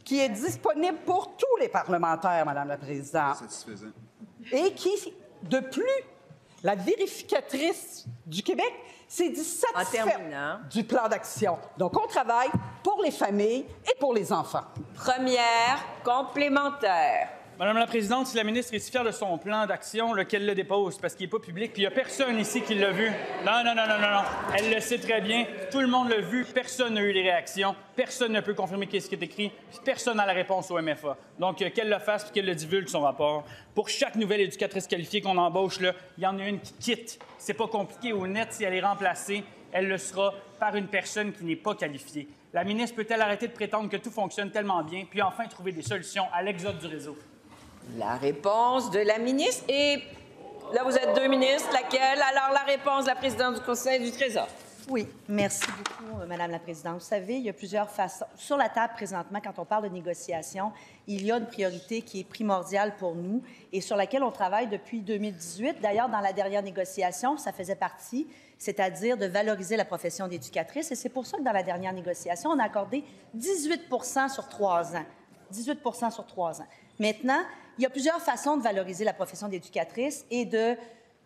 S7: qui est disponible pour tous les parlementaires, Madame la Présidente.
S17: Satisfaisant.
S7: Et qui, de plus, la vérificatrice du Québec s'est dit satisfaite du plan d'action. Donc, on travaille pour les familles et pour les enfants.
S1: Première complémentaire.
S15: Madame la Présidente, si la ministre est si fière de son plan d'action, qu'elle le dépose, parce qu'il n'est pas public, puis il n'y a personne ici qui l'a vu. Non. Elle le sait très bien. Tout le monde l'a vu. Personne n'a eu les réactions. Personne ne peut confirmer ce qui est écrit. Personne n'a la réponse au MFA. Donc, qu'elle le fasse puis qu'elle le divulgue, son rapport. Pour chaque nouvelle éducatrice qualifiée qu'on embauche, là, il y en a une qui quitte. C'est pas compliqué au net. Si elle est remplacée, elle le sera par une personne qui n'est pas qualifiée. La ministre peut-elle arrêter de prétendre que tout fonctionne tellement bien, puis enfin trouver des solutions à l'exode du réseau?
S1: La réponse de la ministre. Et là, vous êtes deux ministres. Laquelle? Alors, la réponse de la présidente du Conseil du Trésor.
S18: Oui, merci beaucoup, Madame la Présidente. Vous savez, il y a plusieurs façons. Sur la table, présentement, quand on parle de négociation, il y a une priorité qui est primordiale pour nous et sur laquelle on travaille depuis 2018. D'ailleurs, dans la dernière négociation, ça faisait partie, c'est-à-dire de valoriser la profession d'éducatrice. Et c'est pour ça que dans la dernière négociation, on a accordé 18 sur 3 ans. 18 sur 3 ans. Maintenant, il y a plusieurs façons de valoriser la profession d'éducatrice et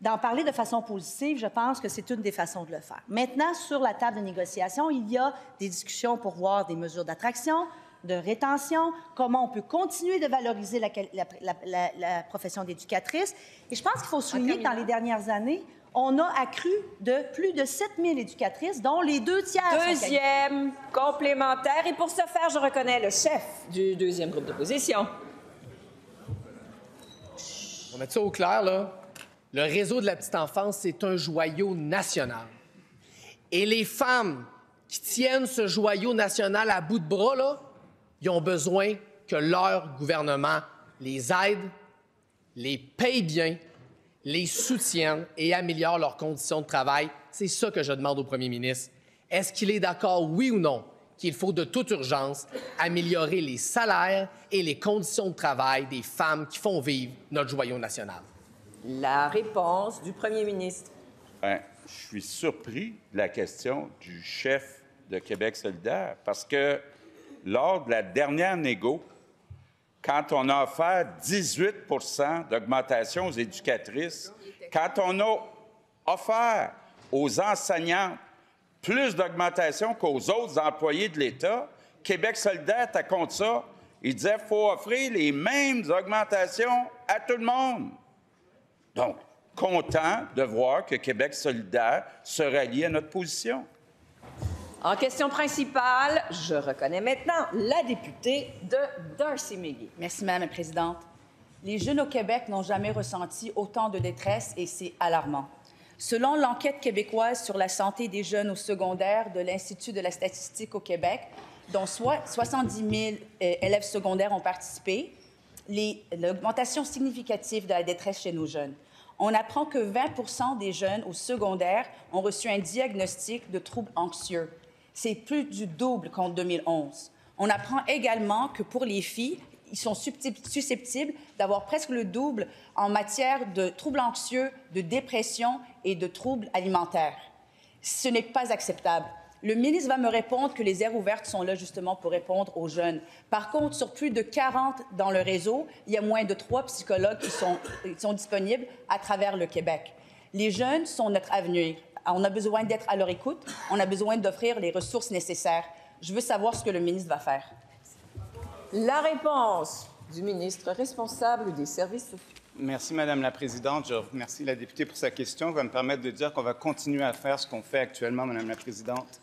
S18: d'en parler de façon positive. Je pense que c'est une des façons de le faire. Maintenant, sur la table de négociation, il y a des discussions pour voir des mesures d'attraction, de rétention, comment on peut continuer de valoriser la profession d'éducatrice. Et je pense qu'il faut souligner que dans les dernières années, on a accru de plus de 7 000 éducatrices, dont les 2 tiers
S1: Deuxième complémentaire. Et pour ce faire, je reconnais le chef du deuxième groupe d'opposition.
S12: On met ça au clair, là. Le réseau de la petite enfance, c'est un joyau national. Et les femmes qui tiennent ce joyau national à bout de bras, là, ils ont besoin que leur gouvernement les aide, les paye bien, les soutienne et améliore leurs conditions de travail. C'est ça que je demande au premier ministre. Est-ce qu'il est d'accord, oui ou non, qu'il faut de toute urgence améliorer les salaires et les conditions de travail des femmes qui font vivre notre joyau national?
S1: La réponse du premier ministre.
S3: Bien, je suis surpris de la question du chef de Québec solidaire parce que lors de la dernière négo, quand on a offert 18 d'augmentation aux éducatrices, quand on a offert aux enseignantes plus d'augmentation qu'aux autres employés de l'État, Québec solidaire était contre ça. Il disait qu'il faut offrir les mêmes augmentations à tout le monde. Donc, content de voir que Québec solidaire se rallie à notre position.
S1: En question principale, je reconnais maintenant la députée de Darcy-Millier.
S19: Merci, Madame la Présidente. Les jeunes au Québec n'ont jamais ressenti autant de détresse et c'est alarmant.
S17: Selon l'enquête québécoise sur la santé des jeunes au secondaire de l'Institut de la statistique au Québec, dont 70 000 élèves secondaires ont participé, l'augmentation significative de la détresse chez nos jeunes. On apprend que 20 des jeunes au secondaire ont reçu un diagnostic de troubles anxieux. C'est plus du double qu'en 2011. On apprend également que pour les filles, ils sont susceptibles d'avoir presque le double en matière de troubles anxieux, de dépression et de troubles alimentaires. Ce n'est pas acceptable. Le ministre va me répondre que les aires ouvertes sont là justement pour répondre aux jeunes. Par contre, sur plus de 40 dans le réseau, il y a moins de 3 psychologues qui sont disponibles à travers le Québec. Les jeunes sont notre avenir. On a besoin d'être à leur écoute. On a besoin d'offrir les ressources nécessaires. Je veux savoir ce que le ministre va faire.
S1: La réponse du ministre responsable des services sociaux.
S19: Merci, Madame la Présidente. Je remercie la députée pour sa question. Elle va me permettre de dire qu'on va continuer à faire ce qu'on fait actuellement, Madame la Présidente.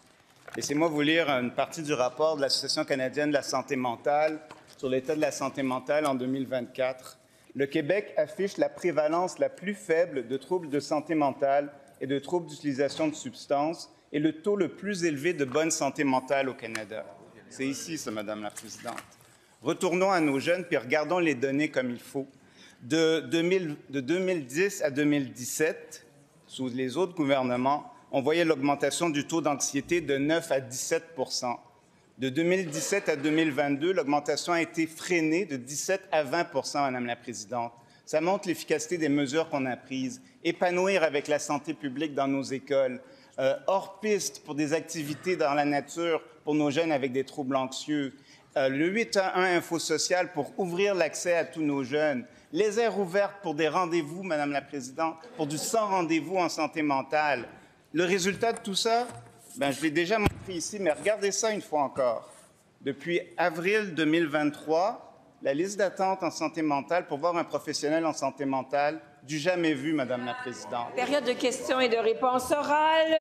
S19: Laissez-moi vous lire une partie du rapport de l'Association canadienne de la santé mentale sur l'état de la santé mentale en 2024. Le Québec affiche la prévalence la plus faible de troubles de santé mentale et de troubles d'utilisation de substances et le taux le plus élevé de bonne santé mentale au Canada. C'est ici, ça, Madame la Présidente. Retournons à nos jeunes puis regardons les données comme il faut. De 2010 à 2017, sous les autres gouvernements, on voyait l'augmentation du taux d'anxiété de 9 à 17 %. De 2017 à 2022, l'augmentation a été freinée de 17 à 20 % Madame la Présidente. Ça montre l'efficacité des mesures qu'on a prises. Épanouir avec la santé publique dans nos écoles, hors piste pour des activités dans la nature pour nos jeunes avec des troubles anxieux, le 811 Info Social pour ouvrir l'accès à tous nos jeunes, les aires ouvertes pour des rendez-vous, Madame la Présidente, pour du 100 rendez-vous en santé mentale. Le résultat de tout ça, je l'ai déjà montré ici, mais regardez ça une fois encore. Depuis avril 2023, la liste d'attente en santé mentale pour voir un professionnel en santé mentale, du jamais vu, Madame la Présidente.
S1: Période de questions et de réponses orales.